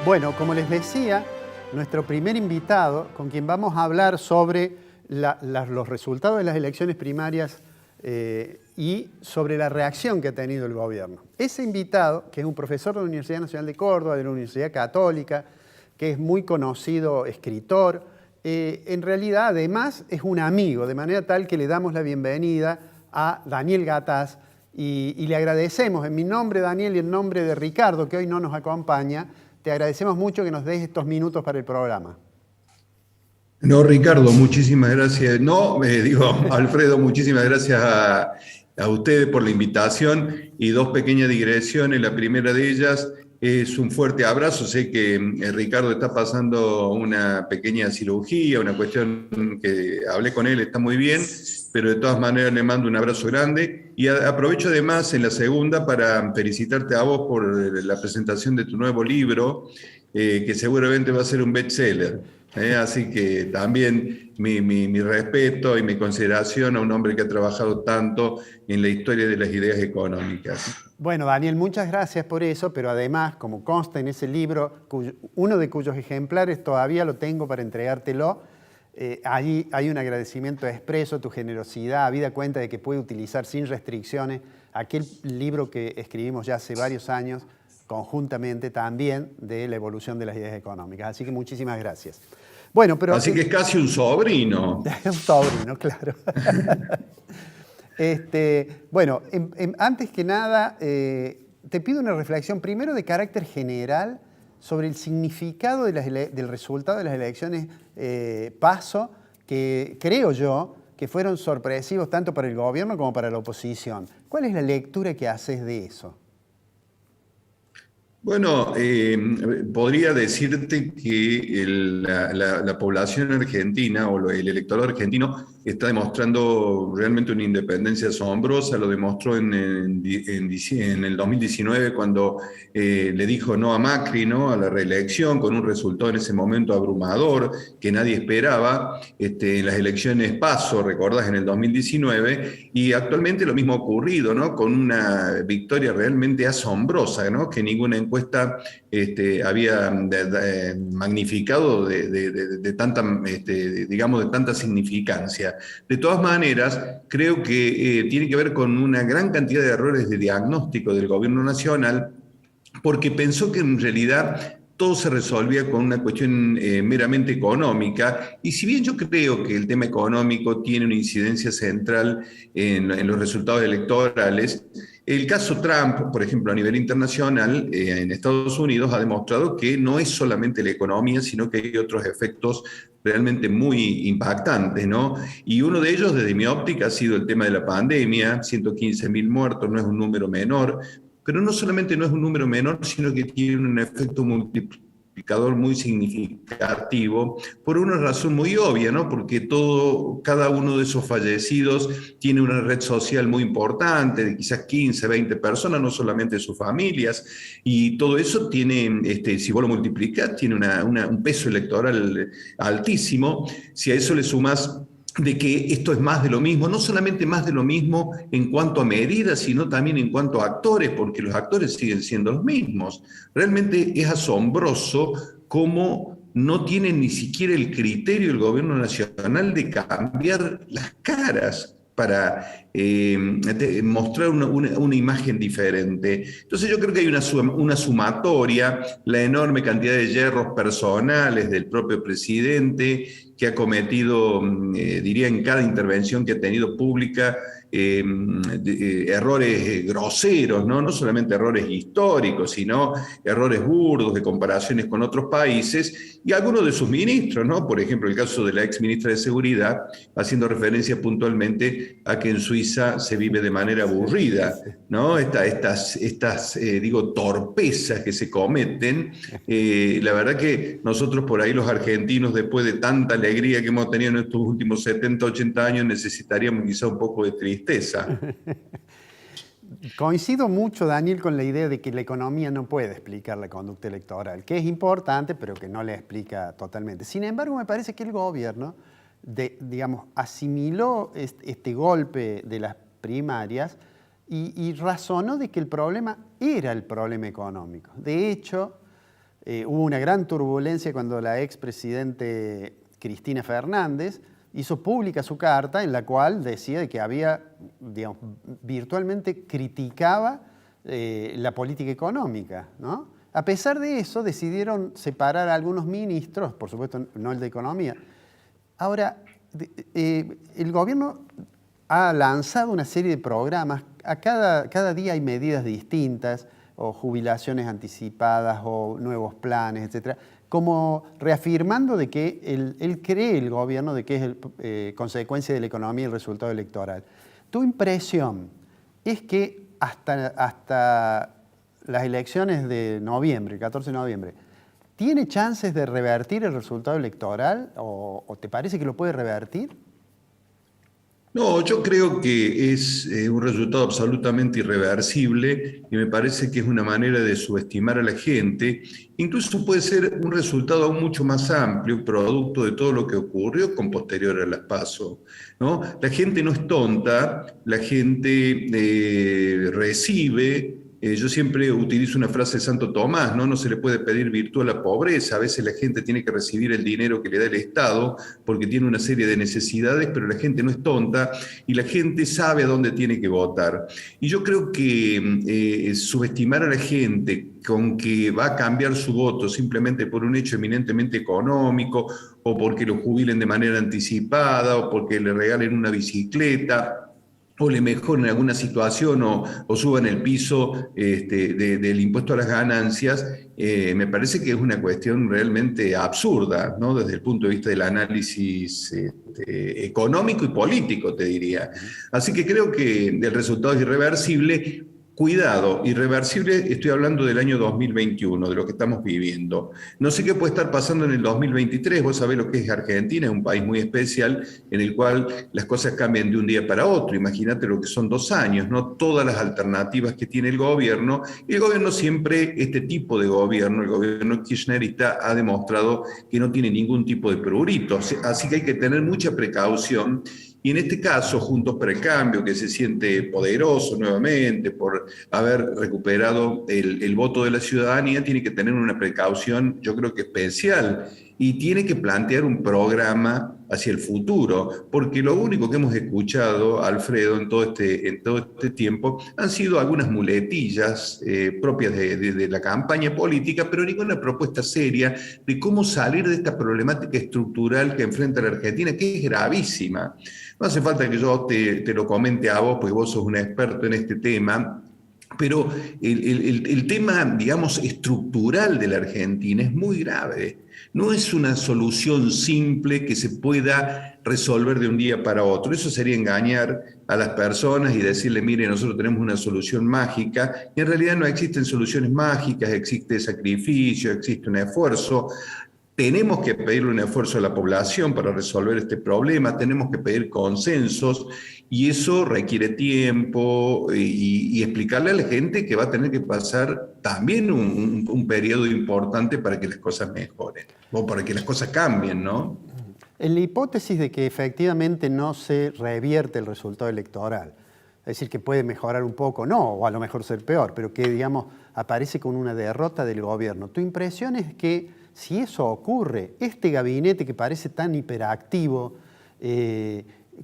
Bueno, como les decía, nuestro primer invitado, con quien vamos a hablar sobre los resultados de las elecciones primarias y sobre la reacción que ha tenido el gobierno. Ese invitado, que es un profesor de la Universidad Nacional de Córdoba, de la Universidad Católica, que es muy conocido escritor, en realidad además es un amigo, de manera tal que le damos la bienvenida a Daniel Gataz y le agradecemos en mi nombre, Daniel, y en nombre de Ricardo, que hoy no nos acompaña. Te agradecemos mucho que nos des estos minutos para el programa. No, Ricardo, muchísimas gracias. No, Alfredo, muchísimas gracias a ustedes por la invitación y dos pequeñas digresiones. La primera de ellas es un fuerte abrazo. Sé que Ricardo está pasando una pequeña cirugía, una cuestión que hablé con él, está muy bien, pero de todas maneras le mando un abrazo grande. Y aprovecho además en la segunda para felicitarte a vos por la presentación de tu nuevo libro, que seguramente va a ser un bestseller. Así que también mi respeto y mi consideración a un hombre que ha trabajado tanto en la historia de las ideas económicas. Bueno, Daniel, muchas gracias por eso, pero además, como consta en ese libro, uno de cuyos ejemplares todavía lo tengo para entregártelo, allí hay un agradecimiento expreso, tu generosidad, habida cuenta de que puede utilizar sin restricciones aquel libro que escribimos ya hace varios años, conjuntamente también de la evolución de las ideas económicas. Así que muchísimas gracias. Bueno, pero... Así que es casi un sobrino. Un sobrino, claro. Bueno, antes que nada, te pido una reflexión primero de carácter general sobre el significado del resultado de las elecciones PASO, que creo yo que fueron sorpresivos tanto para el gobierno como para la oposición. ¿Cuál es la lectura que haces de eso? Bueno, podría decirte que la población argentina o el electorado argentino está demostrando realmente una independencia asombrosa. Lo demostró en el 2019 cuando le dijo no a Macri, ¿no?, a la reelección, con un resultado en ese momento abrumador que nadie esperaba. En las elecciones PASO, recordás, en el 2019, y actualmente lo mismo ha ocurrido, ¿no?, con una victoria realmente asombrosa, ¿no?, que ninguna encuesta había magnificado de tanta, digamos, de tanta significancia. De todas maneras, creo que tiene que ver con una gran cantidad de errores de diagnóstico del gobierno nacional, porque pensó que en realidad todo se resolvía con una cuestión meramente económica, y si bien yo creo que el tema económico tiene una incidencia central en los resultados electorales, el caso Trump, por ejemplo, a nivel internacional, en Estados Unidos, ha demostrado que no es solamente la economía, sino que hay otros efectos realmente muy impactantes, ¿no? Y uno de ellos, desde mi óptica, ha sido el tema de la pandemia. 115.000 muertos no es un número menor, pero no solamente no es un número menor, sino que tiene un efecto multiplicador muy significativo, por una razón muy obvia, ¿no? Porque cada uno de esos fallecidos tiene una red social muy importante, de quizás 15, 20 personas, no solamente sus familias, y todo eso tiene, si vos lo multiplicás, tiene un peso electoral altísimo. Si a eso le sumas de que esto es más de lo mismo, no solamente más de lo mismo en cuanto a medidas, sino también en cuanto a actores, porque los actores siguen siendo los mismos. Realmente es asombroso cómo no tiene ni siquiera el criterio el gobierno nacional de cambiar las caras para mostrar una imagen diferente. Entonces yo creo que hay una sumatoria, la enorme cantidad de yerros personales del propio presidente, que ha cometido, diría, en cada intervención que ha tenido pública, errores groseros, ¿no? No solamente errores históricos, sino errores burdos de comparaciones con otros países, y algunos de sus ministros, ¿no? Por ejemplo, el caso de la ex ministra de Seguridad, haciendo referencia puntualmente a que en Suiza se vive de manera aburrida, ¿no? Digo, torpezas que se cometen. La verdad que nosotros por ahí, los argentinos, después de tanta alegría que hemos tenido en estos últimos 70, 80 años, necesitaríamos quizá un poco de tristeza. Coincido mucho, Daniel, con la idea de que la economía no puede explicar la conducta electoral, que es importante, pero que no la explica totalmente. Sin embargo, me parece que el gobierno, digamos, asimiló este golpe de las primarias y razonó de que el problema era el problema económico. De hecho, Hubo una gran turbulencia cuando la expresidente Cristina Fernández hizo pública su carta en la cual decía de que había, digamos, virtualmente criticaba la política económica, ¿no? A pesar de eso, decidieron separar a algunos ministros, por supuesto no el de Economía. Ahora, el gobierno ha lanzado una serie de programas. Cada día hay medidas distintas, o jubilaciones anticipadas, o nuevos planes, etcétera, como reafirmando de que él cree, el gobierno, de que es consecuencia de la economía y el resultado electoral. ¿Tu impresión es que hasta las elecciones de noviembre, el 14 de noviembre, tiene chances de revertir el resultado electoral o te parece que lo puede revertir? No, yo creo que es un resultado absolutamente irreversible y me parece que es una manera de subestimar a la gente. Incluso puede ser un resultado aún mucho más amplio, producto de todo lo que ocurrió con posterior a las PASO, ¿no? La gente no es tonta, la gente recibe. Yo siempre utilizo una frase de Santo Tomás, ¿no? No se le puede pedir virtud a la pobreza. A veces la gente tiene que recibir el dinero que le da el Estado porque tiene una serie de necesidades, pero la gente no es tonta y la gente sabe a dónde tiene que votar. Y yo creo que subestimar a la gente con que va a cambiar su voto simplemente por un hecho eminentemente económico o porque lo jubilen de manera anticipada o porque le regalen una bicicleta o le mejoren alguna situación o suban el piso del impuesto a las ganancias, me parece que es una cuestión realmente absurda, ¿no? Desde el punto de vista del análisis económico y político, te diría. Así que creo que el resultado es irreversible. Cuidado, irreversible, estoy hablando del año 2021, de lo que estamos viviendo. No sé qué puede estar pasando en el 2023, vos sabés lo que es Argentina, es un país muy especial en el cual las cosas cambian de un día para otro. Imagínate lo que son 2 años, ¿no? Todas las alternativas que tiene el gobierno. Y el gobierno siempre, este tipo de gobierno, el gobierno kirchnerista, ha demostrado que no tiene ningún tipo de prurito. Así que hay que tener mucha precaución. Y en este caso, Juntos por el Cambio, que se siente poderoso nuevamente por haber recuperado el voto de la ciudadanía, tiene que tener una precaución, yo creo que especial, y tiene que plantear un programa hacia el futuro, porque lo único que hemos escuchado, Alfredo, en todo este tiempo, han sido algunas muletillas propias de la campaña política, pero ninguna propuesta seria de cómo salir de esta problemática estructural que enfrenta la Argentina, que es gravísima. No hace falta que yo te lo comente a vos, porque vos sos un experto en este tema, pero el tema, digamos, estructural de la Argentina es muy grave. No es una solución simple que se pueda resolver de un día para otro. Eso sería engañar a las personas y decirle, mire, nosotros tenemos una solución mágica. Y en realidad no existen soluciones mágicas, existe sacrificio, existe un esfuerzo. Tenemos que pedirle un esfuerzo a la población para resolver este problema, tenemos que pedir consensos y eso requiere tiempo y explicarle a la gente que va a tener que pasar también un periodo importante para que las cosas mejoren o para que las cosas cambien, ¿no? En la hipótesis de que efectivamente no se revierte el resultado electoral, es decir, que puede mejorar un poco, no, o a lo mejor ser peor, pero que, digamos, aparece con una derrota del gobierno, ¿tu impresión es que si eso ocurre, este gabinete que parece tan hiperactivo,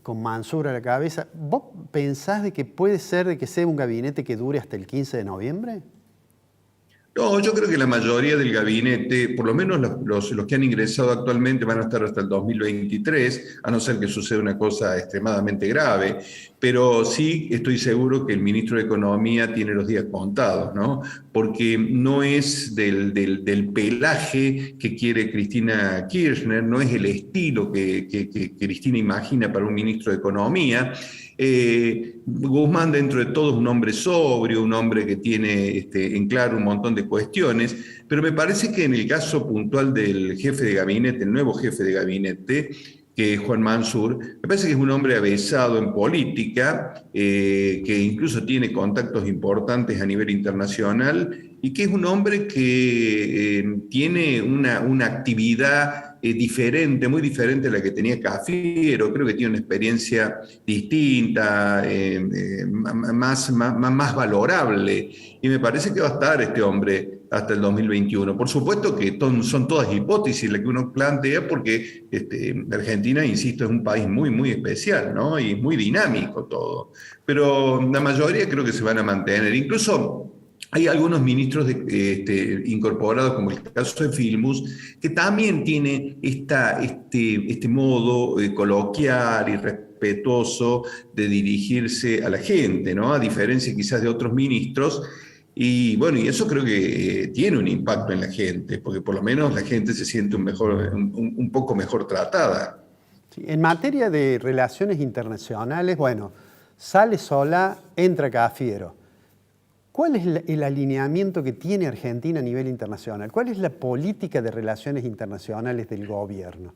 con Mansur a la cabeza, ¿vos pensás de que puede ser de que sea un gabinete que dure hasta el 15 de noviembre? No, yo creo que la mayoría del gabinete, por lo menos los que han ingresado actualmente, van a estar hasta el 2023, a no ser que suceda una cosa extremadamente grave. Pero sí estoy seguro que el ministro de Economía tiene los días contados, ¿no? Porque no es del pelaje que quiere Cristina Kirchner, no es el estilo que Cristina imagina para un ministro de Economía. Guzmán, dentro de todo, es un hombre sobrio, un hombre que tiene en claro un montón de cuestiones, pero me parece que en el caso puntual del jefe de gabinete, el nuevo jefe de gabinete, que es Juan Mansur, me parece que es un hombre avesado en política, que incluso tiene contactos importantes a nivel internacional y que es un hombre que tiene una actividad diferente, muy diferente a la que tenía Cafiero. Creo que tiene una experiencia distinta, más valorable, y me parece que va a estar este hombre hasta el 2021. Por supuesto que son todas hipótesis las que uno plantea porque Argentina, insisto, es un país muy, muy especial, ¿no? Y muy dinámico todo. Pero la mayoría creo que se van a mantener. Incluso hay algunos ministros incorporados, como el caso de Filmus, que también tiene este modo coloquial y respetuoso de dirigirse a la gente, ¿no? A diferencia quizás de otros ministros. Y bueno, y eso creo que tiene un impacto en la gente, porque por lo menos la gente se siente un poco mejor tratada. Sí, en materia de relaciones internacionales, bueno, sale Solá, entra Cafiero. ¿Cuál es el alineamiento que tiene Argentina a nivel internacional? ¿Cuál es la política de relaciones internacionales del gobierno?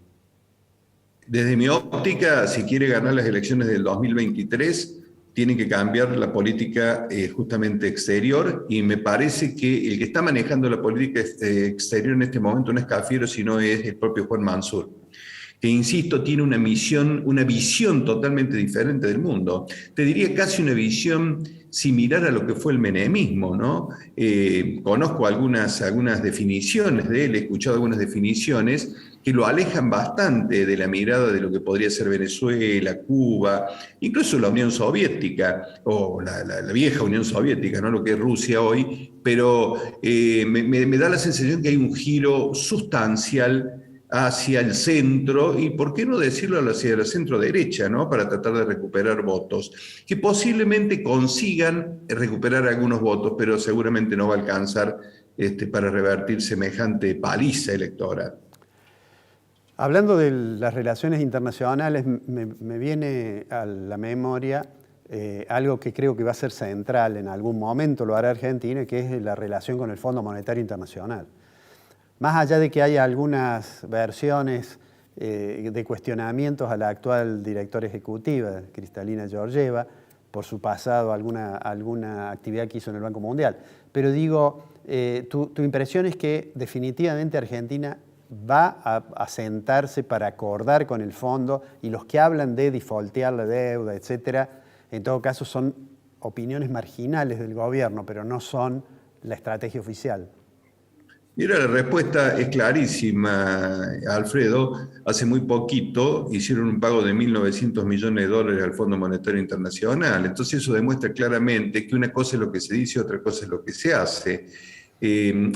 Desde mi óptica, si quiere ganar las elecciones del 2023, tiene que cambiar la política justamente exterior, y me parece que el que está manejando la política exterior en este momento no es Cafiero, sino es el propio Juan Mansur, que, insisto, tiene una visión totalmente diferente del mundo. Te diría casi una visión similar a lo que fue el menemismo, ¿no? Conozco algunas definiciones de él, he escuchado algunas definiciones que lo alejan bastante de la mirada de lo que podría ser Venezuela, Cuba, incluso la Unión Soviética, o la vieja Unión Soviética, ¿no? Lo que es Rusia hoy, pero me da la sensación que hay un giro sustancial hacia el centro, y por qué no decirlo hacia la centro derecha, ¿no? Para tratar de recuperar votos, que posiblemente consigan recuperar algunos votos, pero seguramente no va a alcanzar para revertir semejante paliza electoral. Hablando de las relaciones internacionales, me viene a la memoria algo que creo que va a ser central en algún momento, lo hará Argentina, que es la relación con el Fondo Monetario Internacional. Más allá de que haya algunas versiones de cuestionamientos a la actual directora ejecutiva, Kristalina Georgieva, por su pasado, alguna actividad que hizo en el Banco Mundial. Pero digo, tu impresión es que definitivamente Argentina va a sentarse para acordar con el fondo, y los que hablan de defaultear la deuda, etcétera, en todo caso son opiniones marginales del gobierno, pero no son la estrategia oficial. Mira, la respuesta es clarísima, Alfredo. Hace muy poquito hicieron un pago de 1.900 millones de dólares al Fondo Monetario Internacional. Entonces eso demuestra claramente que una cosa es lo que se dice, otra cosa es lo que se hace.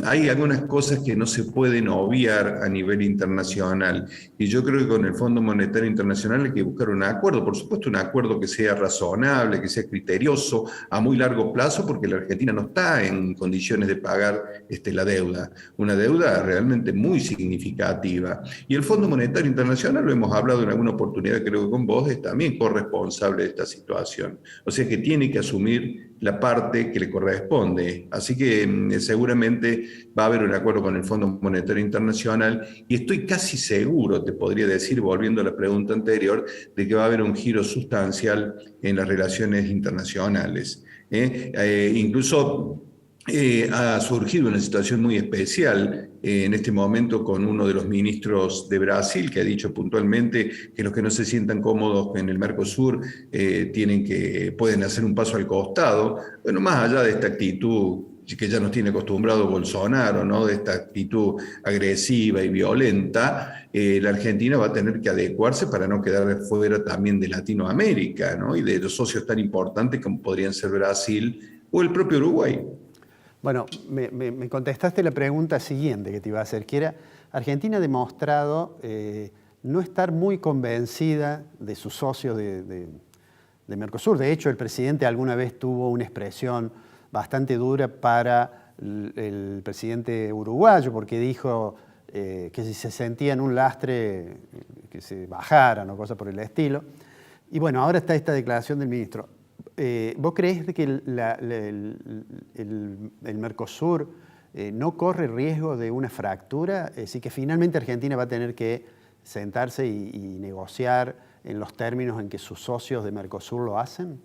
Hay algunas cosas que no se pueden obviar a nivel internacional, y yo creo que con el Fondo Monetario Internacional hay que buscar un acuerdo, por supuesto un acuerdo que sea razonable, que sea criterioso a muy largo plazo, porque la Argentina no está en condiciones de pagar la deuda, una deuda realmente muy significativa. Y el Fondo Monetario Internacional, lo hemos hablado en alguna oportunidad creo que con vos, es también corresponsable de esta situación, o sea que tiene que asumir la parte que le corresponde. Así que seguramente va a haber un acuerdo con el Fondo Monetario Internacional, y estoy casi seguro, te podría decir, volviendo a la pregunta anterior, de que va a haber un giro sustancial en las relaciones internacionales. Incluso ha surgido una situación muy especial en este momento con uno de los ministros de Brasil, que ha dicho puntualmente que los que no se sientan cómodos en el Mercosur pueden hacer un paso al costado. Bueno, más allá de esta actitud que ya nos tiene acostumbrado Bolsonaro, ¿no? De esta actitud agresiva y violenta, la Argentina va a tener que adecuarse para no quedar fuera también de Latinoamérica, ¿no? Y de los socios tan importantes como podrían ser Brasil o el propio Uruguay. Bueno, me contestaste la pregunta siguiente que te iba a hacer, que era, Argentina ha demostrado no estar muy convencida de sus socios de Mercosur. De hecho, el presidente alguna vez tuvo una expresión bastante dura para el presidente uruguayo, porque dijo que si se sentían un lastre, que se bajaran o cosas por el estilo. Y bueno, ahora está esta declaración del ministro. ¿Vos creés que el Mercosur no corre riesgo de una fractura? Es decir, que finalmente Argentina va a tener que sentarse y negociar en los términos en que sus socios de Mercosur lo hacen.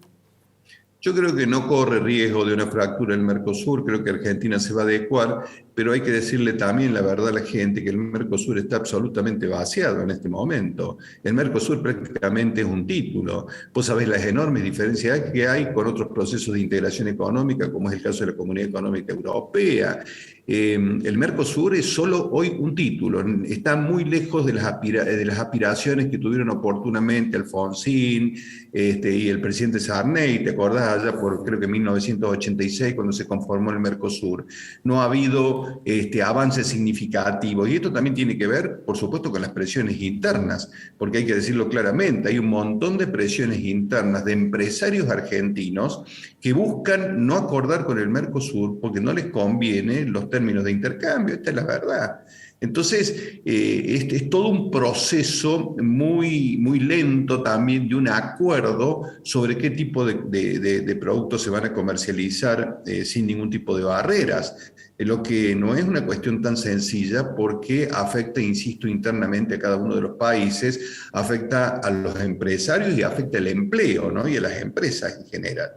Yo creo que no corre riesgo de una fractura en el Mercosur, creo que Argentina se va a adecuar, pero hay que decirle también la verdad a la gente que el Mercosur está absolutamente vaciado en este momento. El Mercosur prácticamente es un título. Vos sabés las enormes diferencias que hay con otros procesos de integración económica, como es el caso de la Comunidad Económica Europea. El Mercosur es solo hoy un título, está muy lejos de las aspiraciones que tuvieron oportunamente Alfonsín y el presidente Sarney, ¿te acordás? Allá por creo que 1986 cuando se conformó el Mercosur. No ha habido avances significativos y esto también tiene que ver, por supuesto, con las presiones internas, porque hay que decirlo claramente, hay un montón de presiones internas de empresarios argentinos que buscan no acordar con el Mercosur porque no les conviene los términos de intercambio, esta es la verdad. Entonces, es todo un proceso muy, muy lento también de un acuerdo sobre qué tipo de productos se van a comercializar sin ningún tipo de barreras, lo que no es una cuestión tan sencilla porque afecta, insisto, internamente a cada uno de los países, afecta a los empresarios y afecta al empleo, ¿no? Y a las empresas en general.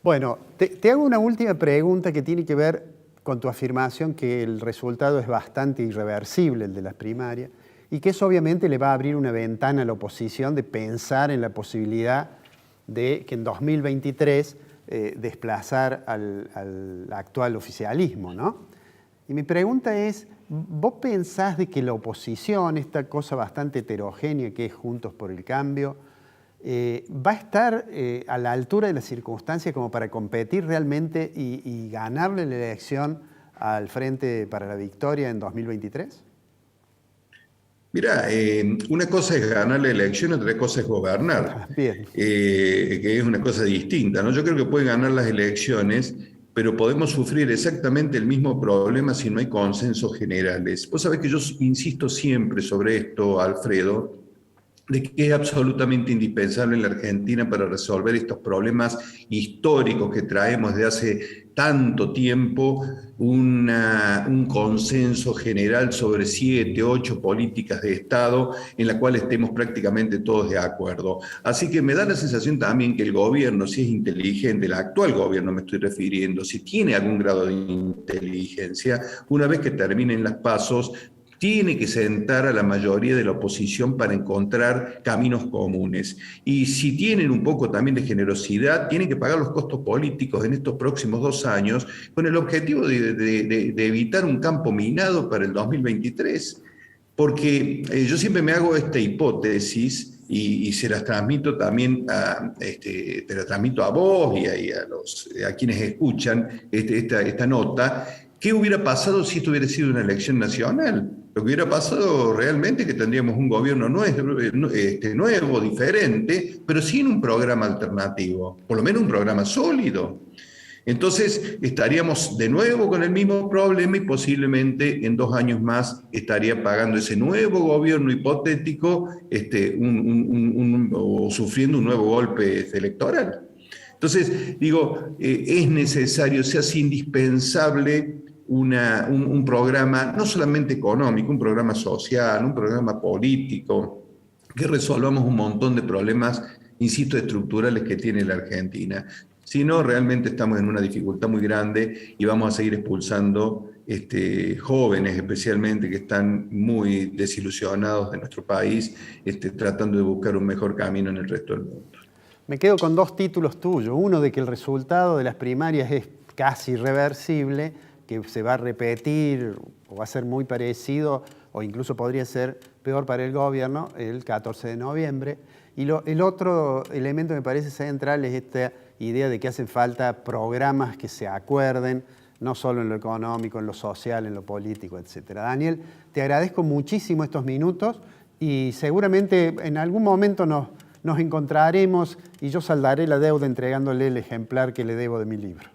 Bueno, te hago una última pregunta que tiene que ver con tu afirmación que el resultado es bastante irreversible, el de las primarias, y que eso obviamente le va a abrir una ventana a la oposición de pensar en la posibilidad de que en 2023 desplazar al actual oficialismo, ¿no? Y mi pregunta es, ¿vos pensás de que la oposición, esta cosa bastante heterogénea que es Juntos por el Cambio, va a estar a la altura de las circunstancias como para competir realmente y ganarle la elección al Frente para la Victoria en 2023? Mirá, una cosa es ganar la elección, otra cosa es gobernar, Bien. que es una cosa distinta, ¿no? Yo creo que pueden ganar las elecciones, pero podemos sufrir exactamente el mismo problema si no hay consensos generales. Vos sabés que yo insisto siempre sobre esto, Alfredo, de que es absolutamente indispensable en la Argentina para resolver estos problemas históricos que traemos de hace tanto tiempo, un consenso general sobre 7, 8 políticas de Estado en la cual estemos prácticamente todos de acuerdo. Así que me da la sensación también que el gobierno, si es inteligente, el actual gobierno me estoy refiriendo, si tiene algún grado de inteligencia, una vez que terminen las pasos, tiene que sentar a la mayoría de la oposición para encontrar caminos comunes. Y si tienen un poco también de generosidad, tienen que pagar los costos políticos en estos próximos 2 años con el objetivo de evitar un campo minado para el 2023. Porque yo siempre me hago esta hipótesis y se las transmito también te la transmito a vos y a quienes escuchan esta nota. ¿Qué hubiera pasado si esto hubiera sido una elección nacional? Lo que hubiera pasado realmente es que tendríamos un gobierno nuevo, diferente, pero sin un programa alternativo, por lo menos un programa sólido. Entonces iguestaríamos de nuevo con el mismo problema y posiblemente en 2 años más estaría pagando ese nuevo gobierno hipotético o sufriendo un nuevo golpe electoral. Entonces, digo, es necesario, se hace indispensable un programa no solamente económico, un programa social, un programa político, que resolvamos un montón de problemas, insisto, estructurales que tiene la Argentina. Si no, realmente estamos en una dificultad muy grande y vamos a seguir expulsando jóvenes especialmente que están muy desilusionados de nuestro país, tratando de buscar un mejor camino en el resto del mundo. Me quedo con 2 títulos tuyos. Uno de que el resultado de las primarias es casi irreversible, que se va a repetir o va a ser muy parecido o incluso podría ser peor para el gobierno el 14 de noviembre. Y el otro elemento que me parece central es esta idea de que hacen falta programas que se acuerden, no solo en lo económico, en lo social, en lo político, etc. Daniel, te agradezco muchísimo estos minutos y seguramente en algún momento nos encontraremos y yo saldaré la deuda entregándole el ejemplar que le debo de mi libro.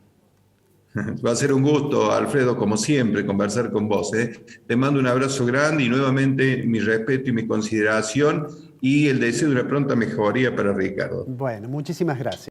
Va a ser un gusto, Alfredo, como siempre, conversar con vos. Te mando un abrazo grande y nuevamente mi respeto y mi consideración y el deseo de una pronta mejoría para Ricardo. Bueno, muchísimas gracias.